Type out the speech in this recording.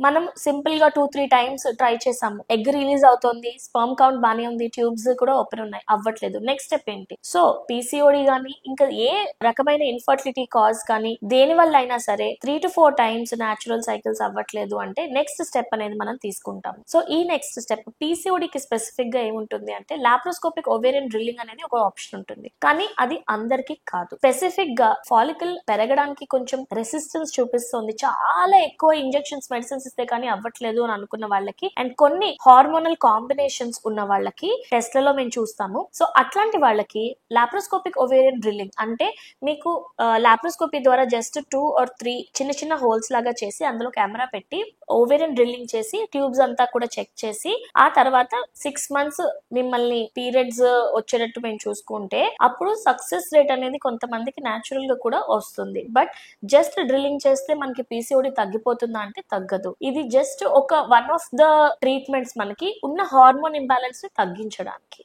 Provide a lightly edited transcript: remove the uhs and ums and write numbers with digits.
మనం సింపుల్ గా 2-3 times try చేసాము, ఎగ్ రిలీజ్ అవుతుంది, స్పర్మ్ కౌంట్ బానే ఉంది, ట్యూబ్స్ కూడా ఓపెన్ ఉన్నాయి, అవ్వట్లేదు. నెక్స్ట్ స్టెప్ ఏంటి? సో పీసీఓడి గానీ ఇంకా ఏ రకమైన ఇన్ఫర్టిలిటీ కాజ్ కానీ దేని వల్ల అయినా సరే 3-4 టైమ్స్ న్యాచురల్ సైకిల్స్ అవ్వట్లేదు అంటే నెక్స్ట్ స్టెప్ అనేది మనం తీసుకుంటాం. సో ఈ నెక్స్ట్ స్టెప్ పీసీఓడికి స్పెసిఫిక్ గా ఏముంటుంది అంటే లాప్రోస్కోపిక్ ఓవేరియన్ డ్రిల్లింగ్ అనేది ఒక ఆప్షన్ ఉంటుంది, కానీ అది అందరికీ కాదు. స్పెసిఫిక్ గా ఫాలికల్ పెరగడానికి కొంచెం రెసిస్టెన్స్ చూపిస్తుంది, చాలా ఎక్కువ ఇంజెక్షన్స్ మెడిసిన్స్ ఇస్తే కానీ అవ్వట్లేదు అని అనుకున్న వాళ్ళకి, అండ్ కొన్ని హార్మోనల్ కాంబినేషన్స్ ఉన్న వాళ్ళకి టెస్ట్లలో మేము చూస్తాము. సో అట్లాంటి వాళ్ళకి లాప్రోస్కోపిక్ ఓవేరియన్ డ్రిల్లింగ్ అంటే మీకు లాప్రోస్కోపీ ద్వారా జస్ట్ 2 or 3 చిన్న చిన్న హోల్స్ లాగా చేసి అందులో కెమెరా పెట్టి ఓవేరియన్ డ్రిల్లింగ్ చేసి ట్యూబ్స్ అంతా కూడా చెక్ చేసి ఆ తర్వాత 6 months మిమ్మల్ని పీరియడ్స్ వచ్చేటట్టు మేము చూసుకుంటే అప్పుడు సక్సెస్ రేట్ అనేది కొంతమందికి న్యాచురల్ గా కూడా వస్తుంది. బట్ జస్ట్ డ్రిల్లింగ్ చేస్తే మనకి పీసీఓడి తగ్గిపోతుందా అంటే తగ్గదు. ఇది జస్ట్ ఒక వన్ ఆఫ్ ద ట్రీట్మెంట్స్ మనకి ఉన్న హార్మోన్ ఇంబ్యాలెన్స్ ని తగ్గించడానికి.